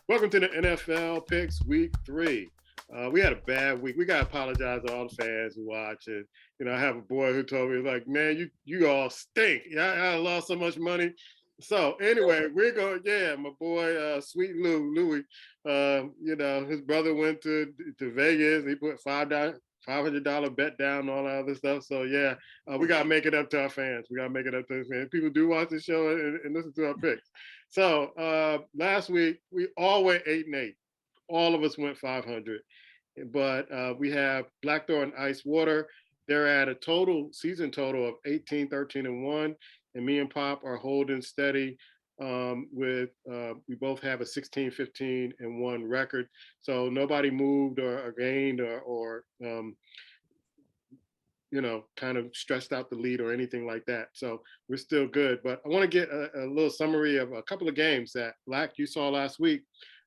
Welcome to the NFL Picks Week 3. We had a bad week. We got to apologize to all the fans who watch it. I have a boy who told me, like, man, you all stink. Yeah, I lost so much money. So anyway, we're going, yeah, my boy, Sweet Louie, his brother went to Vegas. He put $500 bet down and all that other stuff. So yeah, we got to make it up to our fans. We got to make it up to the fans. People do watch the show and listen to our picks. So last week we all went 8-8. All of us went 500, but we have Blackthorn Ice Water. They're at a season total of 18, 13, and 1. And me and Pop are holding steady we both have a 16, 15, and 1 record. So nobody moved or gained or kind of stressed out the lead or anything like that. So we're still good. But I want to get a little summary of a couple of games that, Black, you saw last week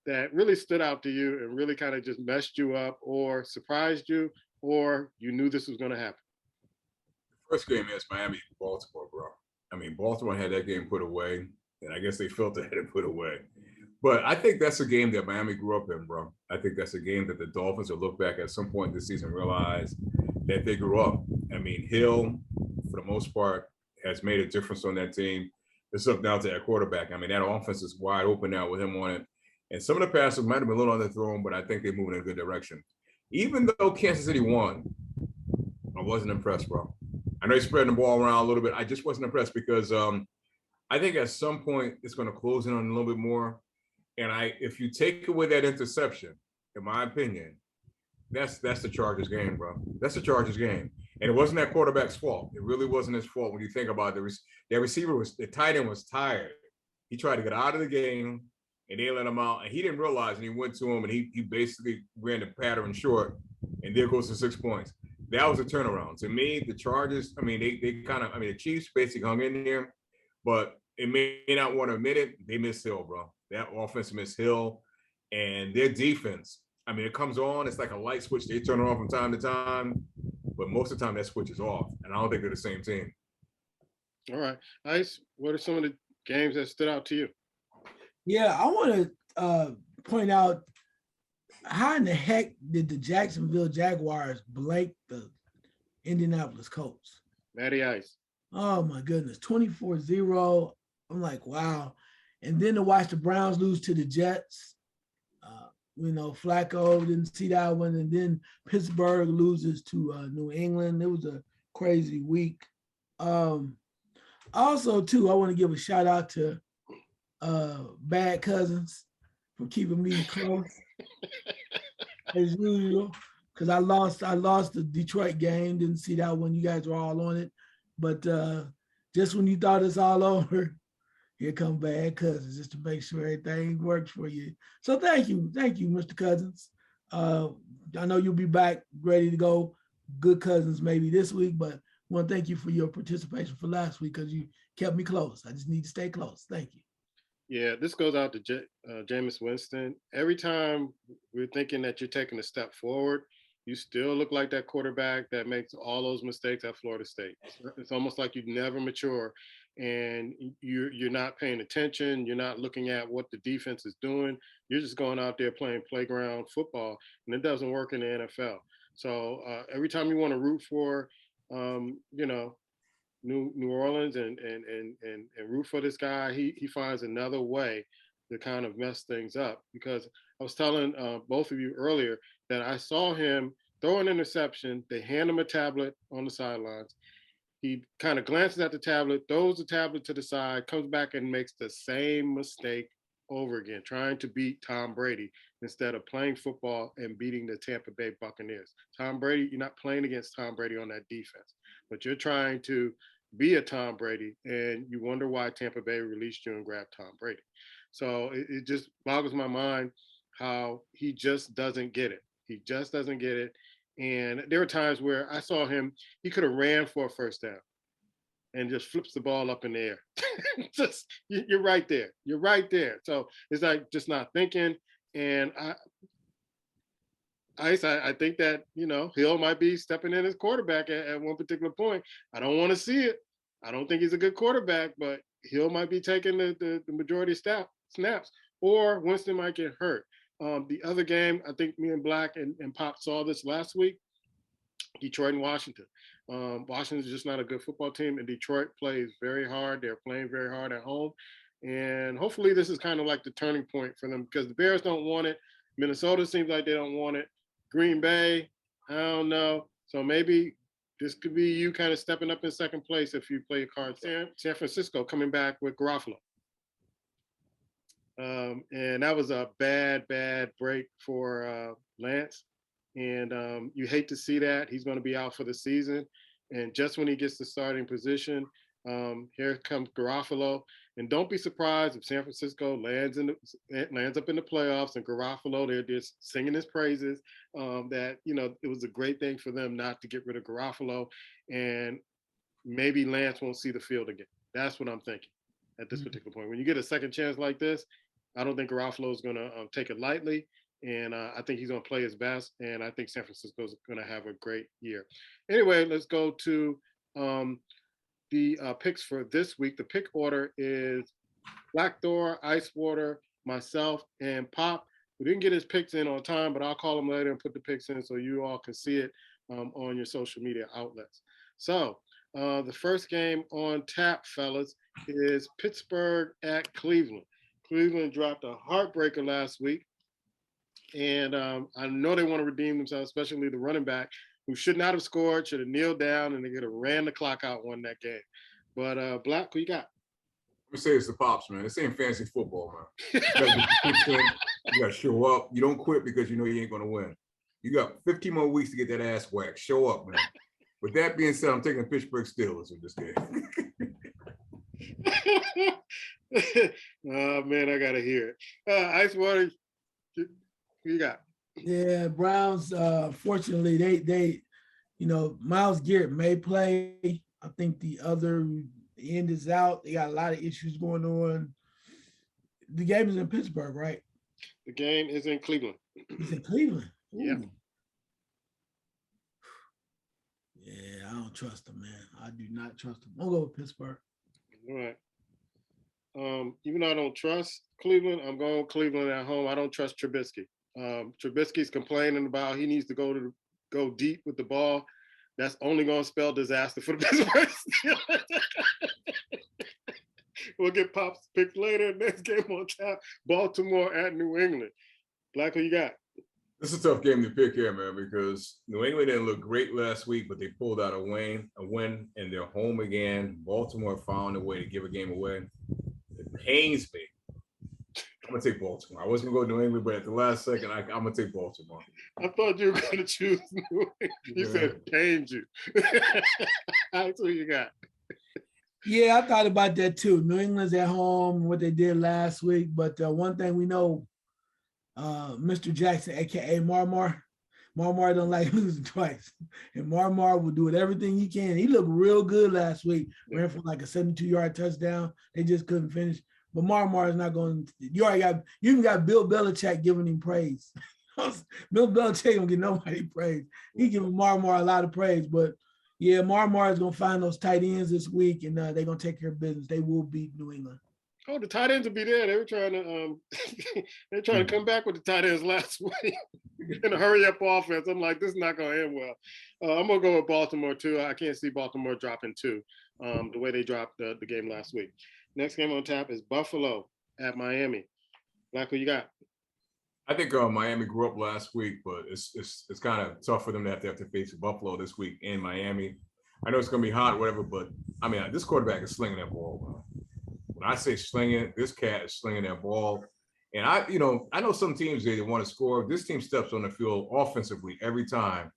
that really stood out to you and really kind of just messed you up or surprised you, or you knew this was going to happen. First game is Miami, Baltimore, bro. I mean, Baltimore had that game put away, and I guess they felt they had it put away. But I think that's a game that Miami grew up in, bro. I think that's a game that the Dolphins will look back at some point this season and realize that they grew up. I mean, Hill, for the most part, has made a difference on that team. It's up now to that quarterback. I mean, that offense is wide open now with him on it. And some of the passes might have been a little underthrown, but I think they're moving in a good direction. Even though Kansas City won, I wasn't impressed, bro. I know he's spreading the ball around a little bit. I just wasn't impressed because I think at some point it's going to close in on a little bit more. And if you take away that interception, in my opinion, that's the Chargers game, bro. That's the Chargers game. And it wasn't that quarterback's fault. It really wasn't his fault when you think about it. The tight end was tired. He tried to get out of the game, and they let him out. And he didn't realize, and he went to him, and he basically ran the pattern short. And there goes the 6 points. That was a turnaround. To me, the Chargers, I mean, the Chiefs basically hung in there, but it may not want to admit it. They missed Hill, bro. That offense missed Hill, and their defense, I mean, it comes on. It's like a light switch. They turn it on from time to time, but most of the time that switch is off, and I don't think they're the same team. All right. Ice, what are some of the games that stood out to you? Yeah, I want to point out, how in the heck did the Jacksonville Jaguars blank the Indianapolis Colts? Matty Ice. Oh my goodness, 24-0. I'm like, wow. And then to watch the Browns lose to the Jets, Flacco didn't see that one. And then Pittsburgh loses to New England. It was a crazy week. Also, too, I want to give a shout out to Bad Cousins for keeping me close as usual, because I lost the Detroit game. Didn't see that one. You guys were all on it. But just when you thought it's all over, here come Bad Cousins, just to make sure everything works for you. So thank you, Mr. Cousins. I know you'll be back ready to go. Good Cousins maybe this week, but I want to thank you for your participation for last week, because you kept me close. I just need to stay close. Thank you. Yeah, this goes out to Jameis Winston. Every time we're thinking that you're taking a step forward, you still look like that quarterback that makes all those mistakes at Florida State. It's almost like you never mature, and you're not paying attention. You're not looking at what the defense is doing. You're just going out there playing playground football, and it doesn't work in the NFL. So every time you want to root for, New Orleans and root for this guy, he finds another way to kind of mess things up. Because I was telling both of you earlier that I saw him throw an interception. They hand him a tablet on the sidelines. He kind of glances at the tablet, throws the tablet to the side, comes back and makes the same mistake over again, trying to beat Tom Brady instead of playing football and beating the Tampa Bay Buccaneers. Tom Brady, you're not playing against Tom Brady on that defense, but you're trying to be a Tom Brady, and you wonder why Tampa Bay released you and grabbed Tom Brady. So it just boggles my mind how he just doesn't get it. He just doesn't get it. And there were times where I saw him, he could have ran for a first down and just flips the ball up in the air. Just you're right there. You're right there. So it's like just not thinking. And I think that, Hill might be stepping in as quarterback at one particular point. I don't want to see it. I don't think he's a good quarterback, but Hill might be taking the majority of snaps. or Winston might get hurt. The other game, I think me and Black and Pop saw this last week. Detroit and Washington. Washington's just not a good football team, and Detroit plays very hard. They're playing very hard at home. And hopefully this is kind of like the turning point for them because the Bears don't want it. Minnesota seems like they don't want it. Green Bay, I don't know. So maybe this could be you kind of stepping up in second place if you play your cards. San Francisco coming back with Garofalo. And that was a bad break for Lance. And you hate to see that. He's going to be out for the season. And just when he gets the starting position, here comes Garofalo. And don't be surprised if San Francisco lands up in the playoffs and Garofalo, they're just singing his praises. That, it was a great thing for them not to get rid of Garofalo. And maybe Lance won't see the field again. That's what I'm thinking at this particular point. When you get a second chance like this, I don't think Garofalo is going to take it lightly. And I think he's going to play his best. And I think San Francisco is going to have a great year. Anyway, let's go to the picks for this week. The pick order is Black Thor, Icewater, myself, and Pop. We didn't get his picks in on time, but I'll call him later and put the picks in so you all can see it on your social media outlets. So the first game on tap, fellas, is Pittsburgh at Cleveland. Cleveland dropped a heartbreaker last week. And I know they want to redeem themselves, especially the running back who should not have scored, should have kneeled down, and they could have ran the clock out, won that game. But Black, who you got? Let me say it's the Pops, man. This ain't fancy football, man. You got to show up. You don't quit because you know you ain't going to win. You got 15 more weeks to get that ass whacked. Show up, man. With that being said, I'm taking the Pittsburgh Steelers in this game. Oh, man, I got to hear it. Icewater, who you got? Yeah, Browns, fortunately, they Myles Garrett may play. I think the end is out. They got a lot of issues going on. The game is in Pittsburgh, right? The game is in Cleveland. It's in Cleveland. Ooh. Yeah. Yeah, I don't trust him, man. I do not trust him. I'll go with Pittsburgh. All right. Even though I don't trust Cleveland, I'm going Cleveland at home. I don't trust Trubisky. Trubisky's complaining about he needs to go deep with the ball. That's only going to spell disaster for the Pittsburgh Steelers. We'll get Pop's pick later. Next game on tap, Baltimore at New England. Black, who you got? This is a tough game to pick here, man, because New England didn't look great last week, but they pulled out a win, and they're home again. Baltimore found a way to give a game away. It pains me. I'm going to take Baltimore. I wasn't going to go New England, but at the last second, I'm going to take Baltimore. I thought you were going to choose New England. You said it pains you. That's what you got. Yeah, I thought about that too. New England's at home, what they did last week. But one thing we know, Mr. Jackson, a.k.a. Marmar don't like losing twice. And Marmar will do everything he can. He looked real good last week. Ran for like a 72-yard touchdown. They just couldn't finish. But Marmar is not going to – you even got Bill Belichick giving him praise. Bill Belichick don't get nobody praise. He giving Marmar a lot of praise. But, yeah, Marmar is going to find those tight ends this week, and they're going to take care of business. They will beat New England. Oh, the tight ends will be there. They were trying to come back with the tight ends last week in a hurry up offense. I'm like, this is not going to end well. I'm going to go with Baltimore too. I can't see Baltimore dropping two the way they dropped the game last week. Next game on tap is Buffalo at Miami. Black, who you got? I think Miami grew up last week, but it's kind of tough for them to have to face Buffalo this week in Miami. I know it's going to be hot, whatever, but I mean, this quarterback is slinging that ball, man. When I say slinging, this cat is slinging that ball. And I know some teams, they want to score. This team steps on the field offensively every time,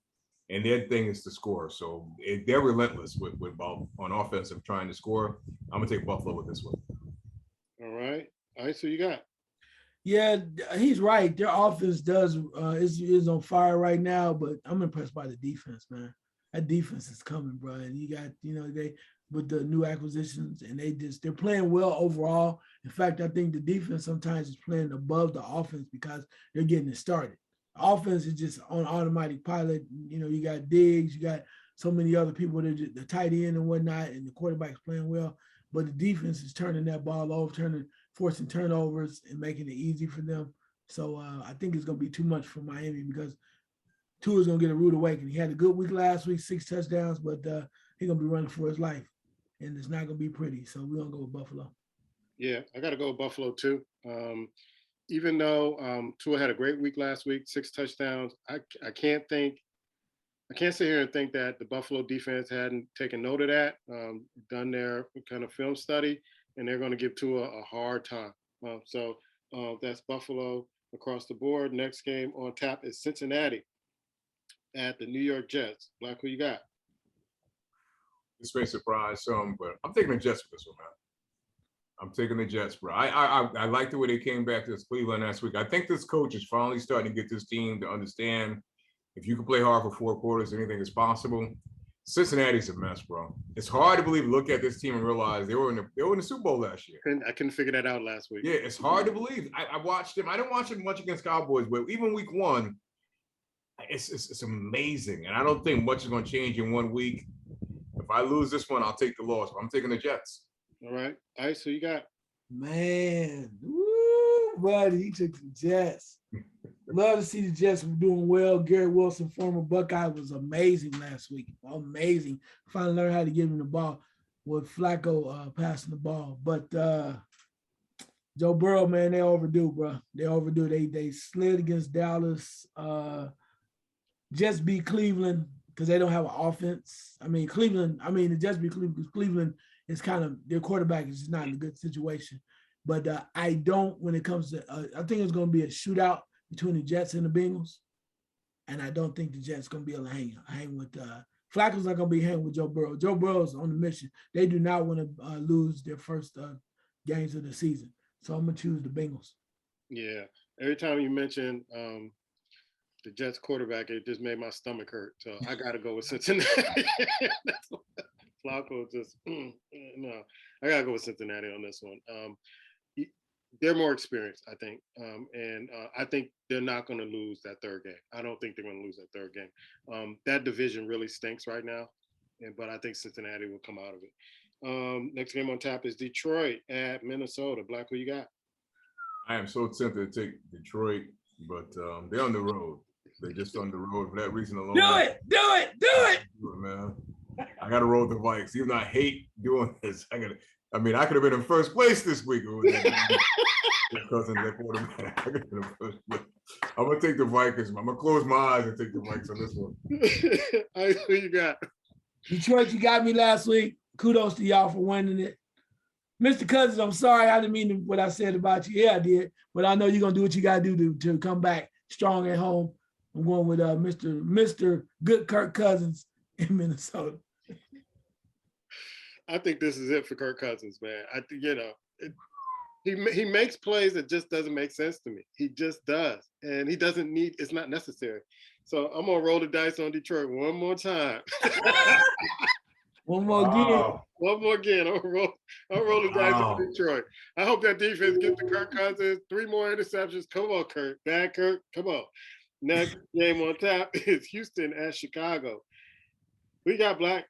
and their thing is to score. So they're relentless with on offensive trying to score. I'm going to take Buffalo with this one. All right. So you got? Yeah, he's right. Their offense is on fire right now, but I'm impressed by the defense, man. That defense is coming, bro. And you got, they with the new acquisitions, and they're playing well overall. In fact, I think the defense sometimes is playing above the offense because they're getting it started. The offense is just on automatic pilot. You got Diggs, you got so many other people that the tight end and whatnot, and the quarterback's playing well. But the defense is turning that ball over, turning forcing turnovers and making it easy for them. So I think it's going to be too much for Miami because Tua's going to get a rude awakening. He had a good week last week, 6 touchdowns, but he's going to be running for his life, and it's not going to be pretty. So we're going to go with Buffalo. Yeah, I got to go with Buffalo too. Even though Tua had a great week last week, 6 touchdowns, I can't sit here and think that the Buffalo defense hadn't taken note of that, done their kind of film study, and they're going to give Tua a hard time. So that's Buffalo across the board. Next game on tap is Cincinnati at the New York Jets. Black, who you got? This may surprise some, but I'm taking the Jets for this one, man. I'm taking the Jets, bro. I like the way they came back to Cleveland last week. I think this coach is finally starting to get this team to understand if you can play hard for 4 quarters, anything is possible. Cincinnati's a mess, bro. It's hard to believe. Look at this team and realize they were in the Super Bowl last year. I couldn't figure that out last week. Yeah, it's hard to believe. I watched them. I didn't watch them much against Cowboys, but even week 1, it's amazing. And I don't think much is going to change in 1 week. If I lose this one, I'll take the loss. I'm taking the Jets. All right. So you got? Man, woo, buddy, he took the Jets. Love to see the Jets doing well. Gary Wilson, former Buckeye, was amazing last week. Amazing. Finally learned how to give him the ball with Flacco passing the ball. But Joe Burrow, man, they overdue, bro. They overdue. They slid against Dallas. Just beat Cleveland because they don't have an offense. It just beat Cleveland because Cleveland is kind of, their quarterback is just not in a good situation. But I don't, when it comes to, I think it's going to be a shootout between the Jets and the Bengals. And I don't think the Jets going to be able to hang with, Flacco's not going to be hanging with Joe Burrow. Joe Burrow's on the mission. They do not want to lose their first games of the season. So I'm going to choose the Bengals. Yeah. Every time you mention the Jets quarterback, it just made my stomach hurt. So I got to go with Cincinnati. Flacco just, no. I got to go with Cincinnati on this one. They're more experienced, I think. And I think they're not going to lose that third game. I don't think they're going to lose that third game. That division really stinks right now. But I think Cincinnati will come out of it. Next game on tap is Detroit at Minnesota. Black, who you got? I am so tempted to take Detroit, but they're on the road. They're just on the road for that reason alone. Do it, man. I got to roll the Vikes. Even though I hate doing this, I could have been in first place this week. Because of that quarterback. I'm going to take the Vikings. I'm going to close my eyes and take the Vikes on this one. All right, who you got? Detroit, you got me last week. Kudos to y'all for winning it. Mr. Cousins, I'm sorry. I didn't mean what I said about you. Yeah, I did. But I know you're going to do what you got to do to come back strong at home. I'm going with Mr. Good Kirk Cousins in Minnesota. I think this is it for Kirk Cousins, man. I think, he makes plays that just doesn't make sense to me. He just does. And he doesn't need, it's not necessary. So I'm going to roll the dice on Detroit one more time. One more again. One more again. I'll roll the dice on Detroit. I hope that defense gets to Kirk Cousins. 3 more interceptions. Come on, Kirk. Bad Kirk. Come on. Next game on tap is Houston at Chicago. We got Black.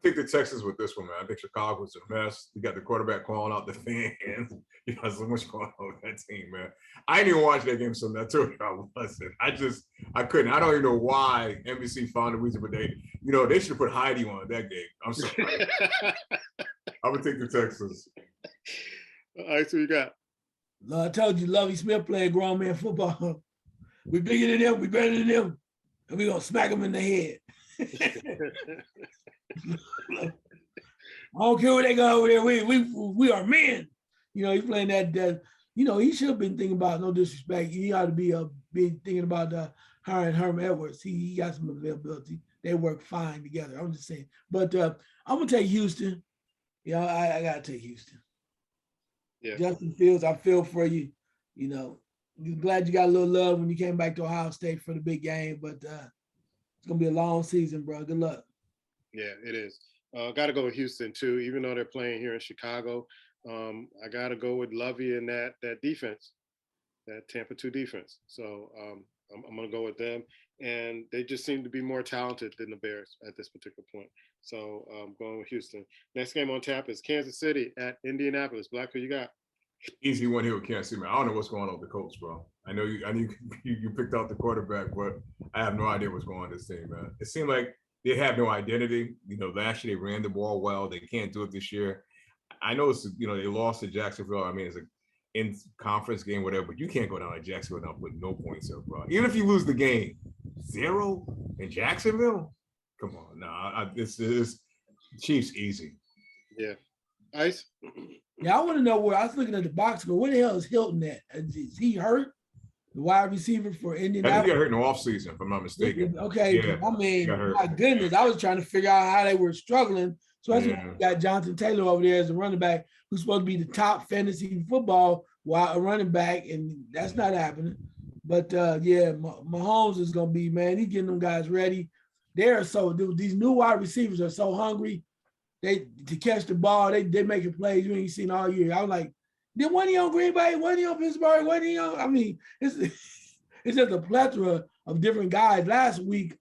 I'm going to take the Texans with this one, man. I think Chicago's a mess. You got the quarterback calling out the fans. You got so much going on with that team, man. I didn't even watch that game, so I told you I wasn't. I couldn't. I don't even know why NBC found a reason, but they should have put Heidi on that game. I'm sorry. I'm going to take the Texans. All right, so you got? I told you, Lovie Smith playing grown man football. We bigger than them. We better than them. And we're going to smack them in the head. I don't care where they go over there. We are men. He's playing that. He should have been thinking about, no disrespect. He ought to be thinking about hiring Herman Edwards. He got some availability. They work fine together. I'm just saying. But I'm gonna take Houston. I gotta take Houston. Yeah. Justin Fields, I feel for you. You're glad you got a little love when you came back to Ohio State for the big game, but it's gonna be a long season, bro. Good luck. Yeah, it is. Got to go with Houston too, even though they're playing here in Chicago. I got to go with Lovey and that defense, that Tampa 2 defense. So I'm going to go with them. And they just seem to be more talented than the Bears at this particular point. So I'm going with Houston. Next game on tap is Kansas City at Indianapolis. Black, who you got? Easy one here with Kansas City, man. I don't know what's going on with the coach, bro. I know you picked out the quarterback, but I have no idea what's going on with this team, man. It seemed like they have no identity. Last year they ran the ball well. They can't do it this year. I know they lost to Jacksonville. I mean, it's a in conference game, whatever, but you can't go down to Jacksonville without putting no points up, bro. Even if you lose the game, 0 in Jacksonville? Come on, nah. This is Chiefs easy. Yeah. Ice? Yeah, I want to know where I was looking at the box score. Where the hell is Hilton at? Is he hurt? The wide receiver for I think Indianapolis? he got hurt in the offseason, if I'm not mistaken. Okay, Yeah, I mean, my goodness, I was trying to figure out how they were struggling. So that's when we got Jonathan Taylor over there as a running back who's supposed to be the top fantasy football while a running back, and that's not happening. But yeah, Mahomes is gonna be, man, he's getting them guys ready. These new wide receivers are so hungry. They to catch the ball, they making plays you ain't seen all year. I was like, then when he on Green Bay, when he on Pittsburgh, when he on, I mean, it's just a plethora of different guys. Last week,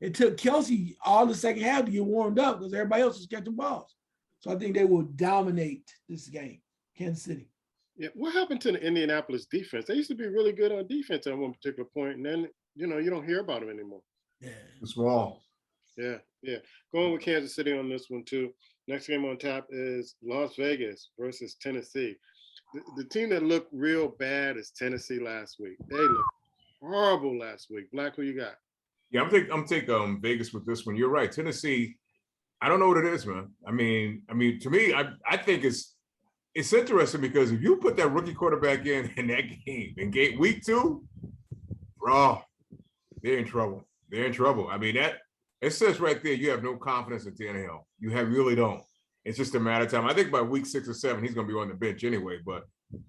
it took Kelsey all the second half to get warmed up because everybody else was catching balls. So I think they will dominate this game, Kansas City. Yeah, what happened to the Indianapolis defense? They used to be really good on defense at one particular point, and then you don't hear about them anymore. Yeah, small. Yeah. Going with Kansas City on this one too. Next game on tap is Las Vegas versus Tennessee. The team that looked real bad is Tennessee last week. They looked horrible last week. Black, who you got? Yeah, I'm taking Vegas with this one. You're right. Tennessee, I don't know what it is, man. I mean, to me, I think it's interesting because if you put that rookie quarterback in that game in week 2, bro, they're in trouble. They're in trouble. I mean, it says right there you have no confidence in Tannehill. You really don't. It's just a matter of time. I think by week 6 or 7 he's going to be on the bench anyway. But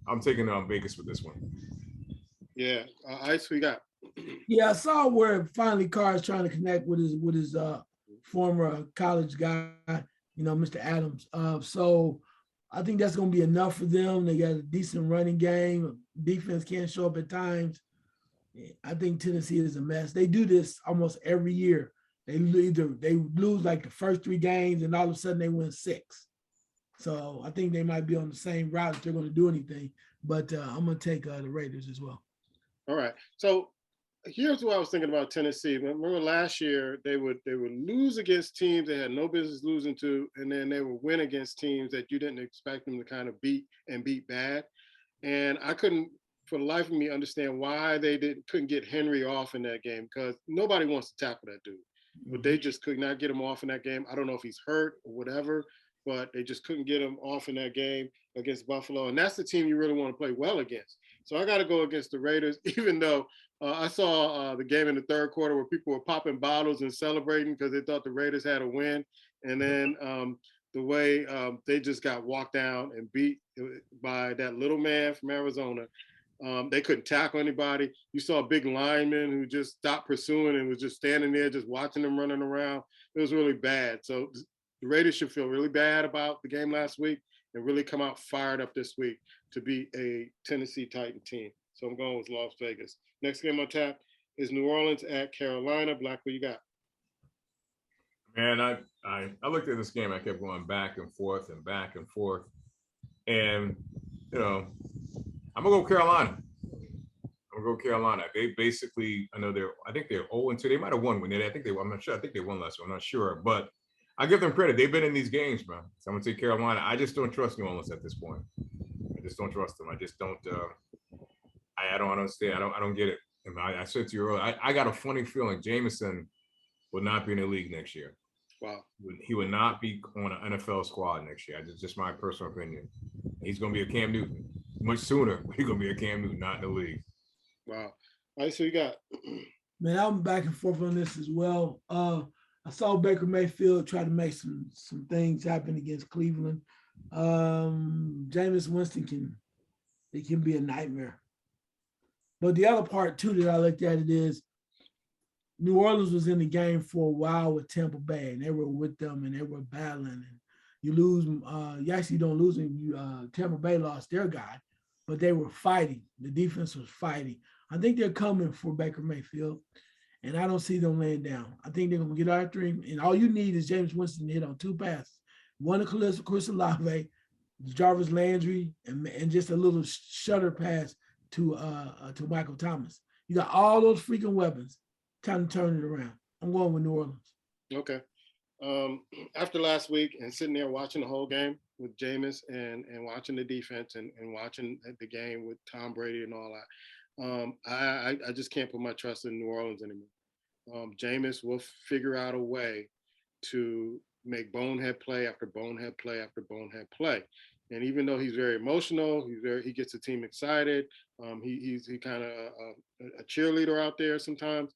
I'm taking Vegas with this one. Yeah, Ice, who you got? Yeah, I saw where finally Carr's trying to connect with his former college guy, Mr. Adams. So I think that's going to be enough for them. They got a decent running game. Defense can't show up at times. I think Tennessee is a mess. They do this almost every year. They lose like the first 3 games, and all of a sudden they win 6. So I think they might be on the same route if they're going to do anything. But I'm going to take the Raiders as well. All right. So here's what I was thinking about Tennessee. Remember last year they would lose against teams they had no business losing to, and then they would win against teams that you didn't expect them to kind of beat bad. And I couldn't, for the life of me, understand why they couldn't get Henry off in that game, because nobody wants to tackle that dude. But they just could not get him off in that game. I don't know if he's hurt or whatever, but they just couldn't get him off in that game against Buffalo. And that's the team you really want to play well against. So I got to go against the Raiders, even though I saw the game in the third quarter where people were popping bottles and celebrating because they thought the Raiders had a win. And then the way they just got walked down and beat by that little man from Arizona. They couldn't tackle anybody. You saw a big lineman who just stopped pursuing and was just standing there, just watching them running around. It was really bad. So the Raiders should feel really bad about the game last week and really come out fired up this week to beat a Tennessee Titan team. So I'm going with Las Vegas. Next game on tap is New Orleans at Carolina. Black, what you got? Man, I looked at this game. I kept going back and forth. And, I'm going to go Carolina. They basically, I think they're 0-2. They might have won when I'm not sure. I think they won last week. I'm not sure. But I give them credit. They've been in these games, man. So I'm going to take Carolina. I just don't trust New Orleans at this point. I just don't trust them. I just don't. I don't understand. I don't get it. And I said to you earlier, I got a funny feeling Jameson will not be in the league next year. Wow. He would not be on an NFL squad next year. It's just my personal opinion. He's going to be a Cam Newton much sooner. He's going to be a Cam Newton, not in the league. Wow. All right, so you got? Man, I'm back and forth on this as well. I saw Baker Mayfield try to make some things happen against Cleveland. Jameis Winston can be a nightmare. But the other part too that I looked at it is New Orleans was in the game for a while with Tampa Bay, and they were with them and they were battling. And you lose, you actually don't lose them. Tampa Bay lost their guy, but they were fighting. The defense was fighting. I think they're coming for Baker Mayfield, and I don't see them laying down. I think they're going to get after him, and all you need is James Winston to hit on 2 passes. One to Chris Olave, Jarvis Landry, and just a little shutter pass to Michael Thomas. You got all those freaking weapons. Time to turn it around. I'm going with New Orleans. Okay. After last week and sitting there watching the whole game with Jameis and watching the defense and watching the game with Tom Brady and all that, I just can't put my trust in New Orleans anymore. Jameis will figure out a way to make bonehead play after bonehead play after bonehead play. And even though he's very emotional, he gets the team excited. He's kind of a cheerleader out there sometimes.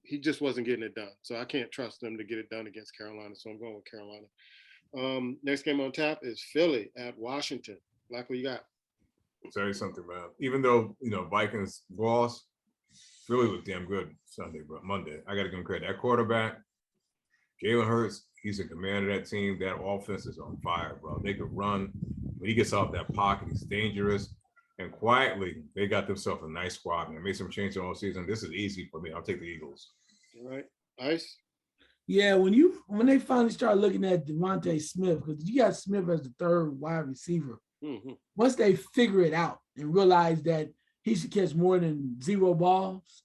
He just wasn't getting it done. So I can't trust them to get it done against Carolina. So I'm going with Carolina. Next game on tap is Philly at Washington. Black, what you got? I'll tell you something, man. Even though, Vikings lost, Philly looked damn good Monday. I got to give him credit. That quarterback, Jalen Hurts, he's in command of that team. That offense is on fire, bro. They could run. When he gets out that pocket, he's dangerous. And quietly, they got themselves a nice squad and they made some changes all season. This is easy for me. I'll take the Eagles. All right. Ice? Yeah, when they finally start looking at Devontae Smith, because you got Smith as the third wide receiver. Mm-hmm. Once they figure it out and realize that he should catch more than 0 balls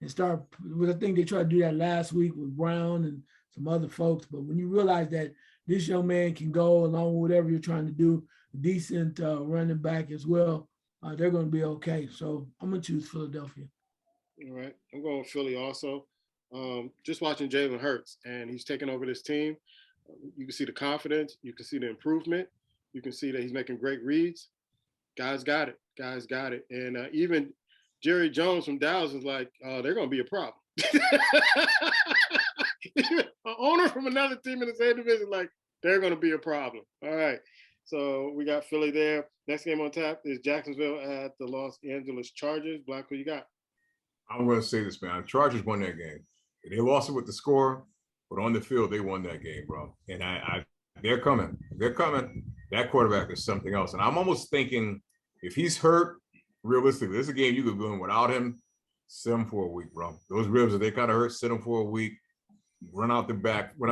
and start, I think they tried to do that last week with Brown and some other folks. But when you realize that this young man can go along with whatever you're trying to do, decent running back as well, they're going to be okay. So I'm going to choose Philadelphia. All right. I'm going with Philly also. Just watching Jalen Hurts, and he's taking over this team. You can see the confidence. You can see the improvement. You can see that he's making great reads. Guys got it. And even Jerry Jones from Dallas is like, they're going to be a problem. An owner from another team in the same division, like, they're going to be a problem. All right. So we got Philly there. Next game on tap is Jacksonville at the Los Angeles Chargers. Black, who you got? I'm going to say this, man. Chargers won that game. They lost it with the score, but on the field, they won that game, bro. And they're coming. That quarterback is something else. And I'm almost thinking if he's hurt, realistically, this is a game you could go in without him, sit him for a week, bro. Those ribs, if they kind of hurt, sit him for a week, run out the backup, and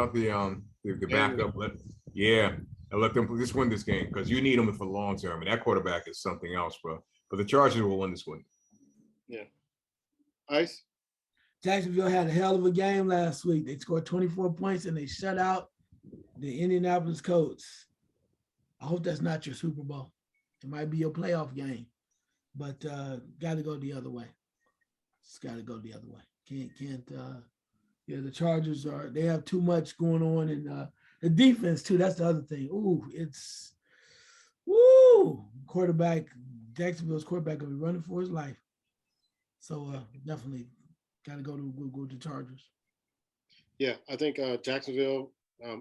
let them just win this game because you need them for the long term. And that quarterback is something else, bro. But the Chargers will win this one. Yeah. Ice? Jacksonville had a hell of a game last week. They scored 24 points and they shut out the Indianapolis Colts. I hope that's not your Super Bowl. It might be your playoff game, but got to go the other way. It's got to go the other way. The Chargers they have too much going on, and the defense too. That's the other thing. Jacksonville's quarterback gonna be running for his life. So definitely got to go to Chargers. Yeah, I think Jacksonville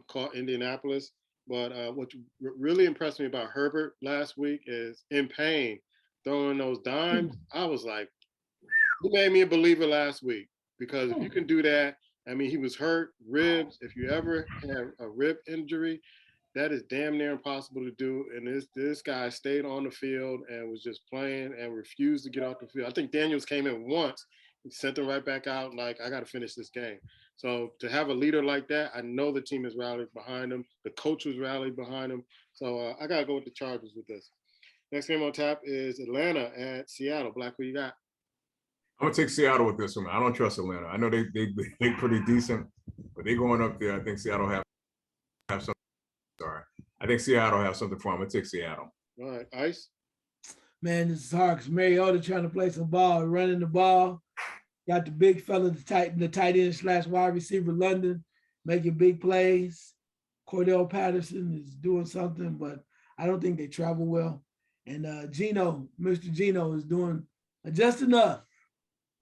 caught Indianapolis. But what really impressed me about Herbert last week is in pain, throwing those dimes. I was like, he made me a believer last week because if you can do that, I mean, he was hurt, ribs. If you ever have a rib injury, that is damn near impossible to do. And this guy stayed on the field and was just playing and refused to get off the field. I think Daniels came in once. He sent them right back out like, I got to finish this game. So to have a leader like that, I know the team has rallied behind him. The coach was rallied behind him. So I got to go with the Chargers with this. Next game on tap is Atlanta at Seattle. Black, who you got? I'm going to take Seattle with this one. I don't trust Atlanta. I know they're pretty decent, but they're going up there. I think Seattle have something. Sorry. I think Seattle have something for them. I'm going to take Seattle. All right. Ice? Man, this is hard because Mariota trying to play some ball, running the ball. Got the big fella, the tight end / wide receiver, London, making big plays. Cordell Patterson is doing something, but I don't think they travel well. And Mr. Gino is doing just enough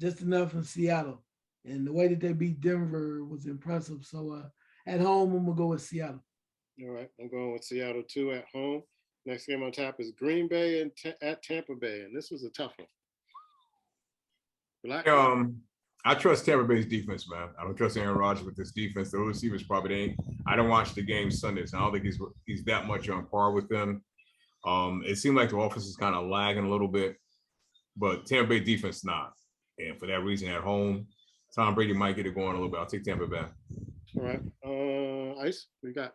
in Seattle. And the way that they beat Denver was impressive. So at home, I'm going to go with Seattle. All right. I'm going with Seattle too at home. Next game on tap is Green Bay at Tampa Bay. And this was a tough one. I trust Tampa Bay's defense, man. I don't trust Aaron Rodgers with this defense. The receivers probably ain't. I don't watch the game Sundays. I don't think he's that much on par with them. It seemed like the offense is kind of lagging a little bit, but Tampa Bay defense not. And for that reason, at home, Tom Brady might get it going a little bit. I'll take Tampa Bay. All right. Ice, what you got?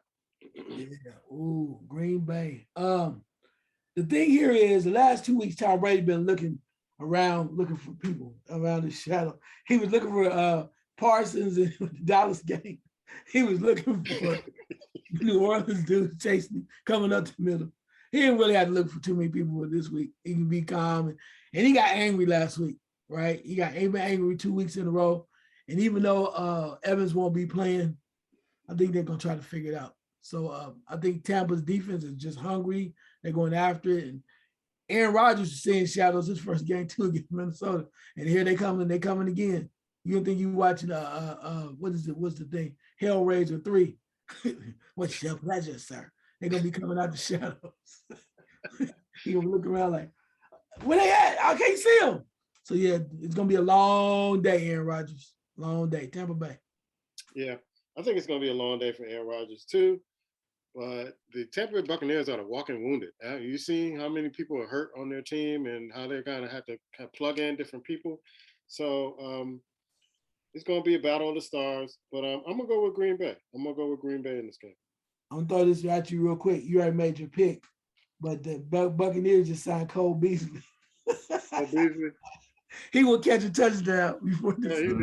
Yeah. Ooh, Green Bay. The thing here is the last 2 weeks, Tom Brady been looking around, looking for people around the shadow. He was looking for Parsons in the Dallas game. He was looking for New Orleans dude chasing, coming up the middle. He didn't really have to look for too many people this week. He can be calm. And he got angry last week, right? He got angry 2 weeks in a row. And even though Evans won't be playing, I think they're going to try to figure it out. So I think Tampa's defense is just hungry. They're going after it. And Aaron Rodgers is seeing shadows his first game too against Minnesota. And here they come, and they coming again. You don't think you watching what is it? What's the thing? Hellraiser 3. What's your pleasure, sir? They're gonna be coming out the shadows. You gonna look around like, where they at? I can't see them. So yeah, it's gonna be a long day, Aaron Rodgers. Long day, Tampa Bay. Yeah, I think it's going to be a long day for Aaron Rodgers too. But the Tampa Bay Buccaneers are the walking wounded. You see how many people are hurt on their team and how they kind of have to kind of plug in different people. So it's going to be a battle of the stars. But I'm going to go with Green Bay. I'm going to go with Green Bay in this game. I'm gonna throw this at you real quick. You already made your pick, but the Buccaneers just signed Cole Beasley. Cole Beasley. He will catch a touchdown before this.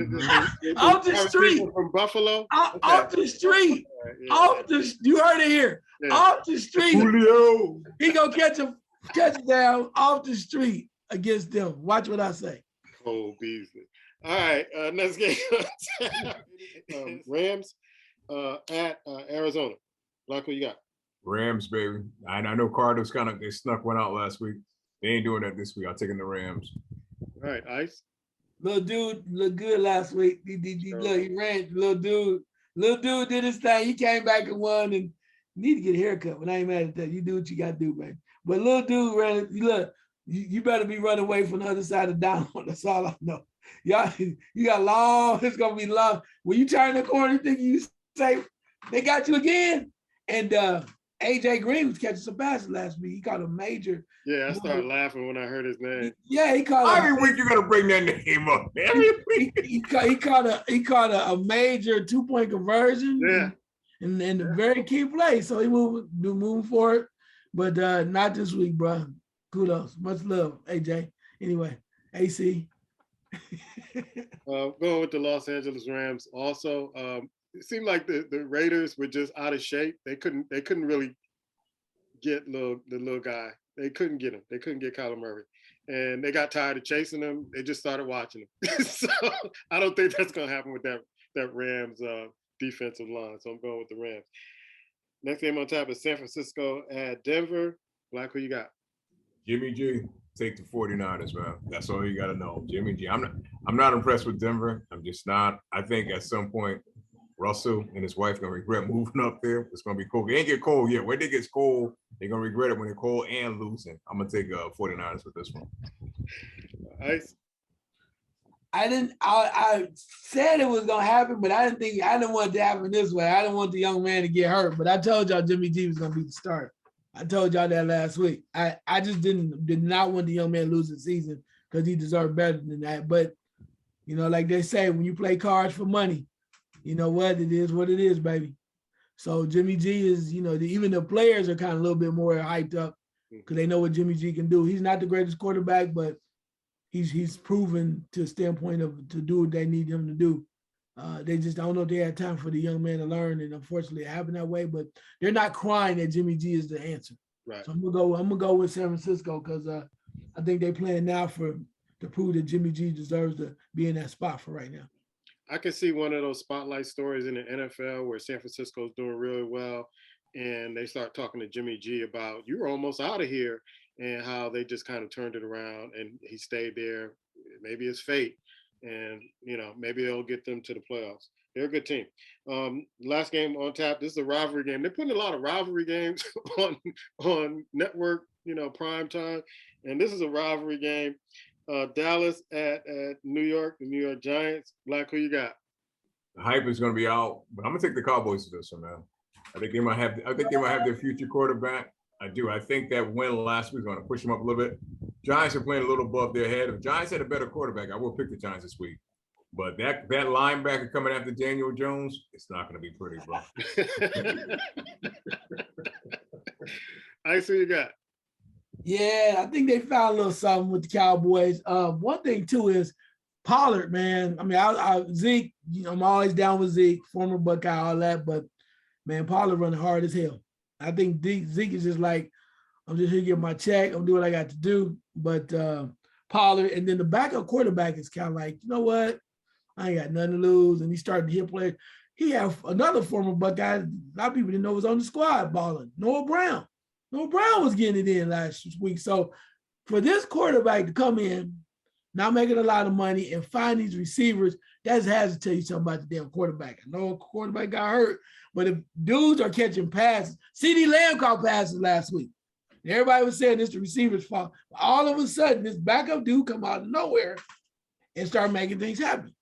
Off the street from Buffalo. Off the street. Yeah. Off the. You heard it here. Yeah. Off the street. Julio. He gonna catch a touchdown off the street against them. Watch what I say. Cole Beasley. All right, next game. Rams at Arizona. Like what you got? Rams, baby. I know Cardinals they snuck one out last week. They ain't doing that this week. I'm taking the Rams. All right, Ice. Little dude looked good last week. He ran. Little dude did his thing. He came back and won, and need to get a haircut. But I ain't mad at that. You do what you got to do, man. But little dude ran. Look, you better be running away from the other side of down. That's all I know. Y'all, you got long. It's gonna be long. When you turn the corner, think you say they got you again. And AJ Green was catching some passes last week. He caught a major. Yeah, I started laughing when I heard his name. Yeah, he caught every week. You're gonna bring that name up. Every week. He caught a major 2-point conversion. Yeah, and a very key play. So he moving forward, but not this week, bro. Kudos, much love, AJ. Anyway, AC. Going with the Los Angeles Rams. Also, it seemed like the Raiders were just out of shape. They couldn't really get the little guy. They couldn't get him. They couldn't get Kyler Murray, and they got tired of chasing him. They just started watching him. So I don't think that's going to happen with that Rams defensive line. So I'm going with the Rams. Next game on tap is San Francisco at Denver. Black, who you got? Jimmy G. Take the 49ers, man. That's all you got to know. Jimmy G. I'm not impressed with Denver. I'm just not. I think at some point, Russell and his wife gonna regret moving up there. It's gonna be cold. It ain't get cold yet. When they get cold, they're gonna regret it when they're cold and losing. I'm gonna take 49ers with this one. Ice. I said it was gonna happen, but I didn't want it to happen this way. I didn't want the young man to get hurt. But I told y'all Jimmy G was gonna be the starter. I told y'all that last week. I just did not want the young man to lose the season because he deserved better than that. But like they say, when you play cards for money, you know what? It is what it is, baby. So Jimmy G is, even the players are kind of a little bit more hyped up because they know what Jimmy G can do. He's not the greatest quarterback, but he's proven to a standpoint to do what they need him to do. They just don't know if they had time for the young man to learn, and unfortunately it happened that way. But they're not crying that Jimmy G is the answer. Right. So I'm gonna go with San Francisco because I think they're playing now to prove that Jimmy G deserves to be in that spot for right now. I can see one of those spotlight stories in the NFL where San Francisco is doing really well, and they start talking to Jimmy G about you were almost out of here, and how they just kind of turned it around, and he stayed there. Maybe it's fate, and maybe they'll get them to the playoffs. They're a good team. Last game on tap. This is a rivalry game. They're putting a lot of rivalry games on network, prime time, and this is a rivalry game. Dallas at New York, the New York Giants. Black, who you got? The hype is going to be out, but I'm going to take the Cowboys to this one, man. I think they might have their future quarterback. I do. I think that win last week is going to push them up a little bit. Giants are playing a little above their head. If Giants had a better quarterback, I would pick the Giants this week. But that linebacker coming after Daniel Jones, it's not going to be pretty, bro. I see you got. Yeah, I think they found a little something with the Cowboys. One thing too is Pollard, man. I mean, Zeke, you know, I'm always down with Zeke, former Buckeye, all that, but man, Pollard running hard as hell. I think Zeke is just like, I'm just here to get my check. I'm doing what I got to do. But Pollard, and then the backup quarterback is kind of like, you know what? I ain't got nothing to lose. And he started to hit players. He had another former Buckeye, a lot of people didn't know was on the squad balling, Noah Brown. Noah Brown was getting it in last week. So for this quarterback to come in, not making a lot of money and find these receivers, that has to tell you something about the damn quarterback. I know a quarterback got hurt, but if dudes are catching passes, CeeDee Lamb caught passes last week. Everybody was saying it's the receiver's fault. All of a sudden, this backup dude come out of nowhere and start making things happen.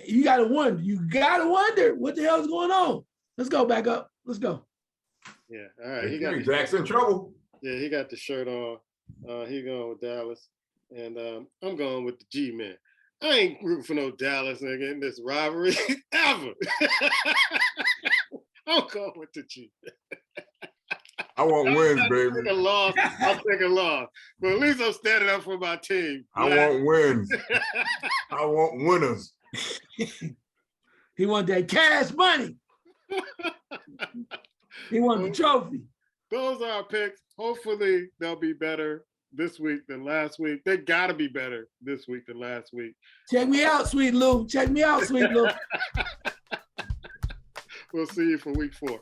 You gotta wonder. You gotta wonder what the hell is going on. Let's go back up. Let's go. Yeah, all right. He got Jackson in trouble. Yeah, he got the shirt on. He going with Dallas, and I'm going with the G-Man. I ain't rooting for no Dallas nigga in this rivalry ever. I'm going with the G. I want wins, baby. I'll take a loss. But at least I'm standing up for my team. I want wins. I want winners. He want that cash money. He want the trophy. Those are our picks. Hopefully they'll be better this week than last week. They gotta be better this week than last week. Check me out, Sweet Lou. Check me out, Sweet Lou. We'll see you for week 4.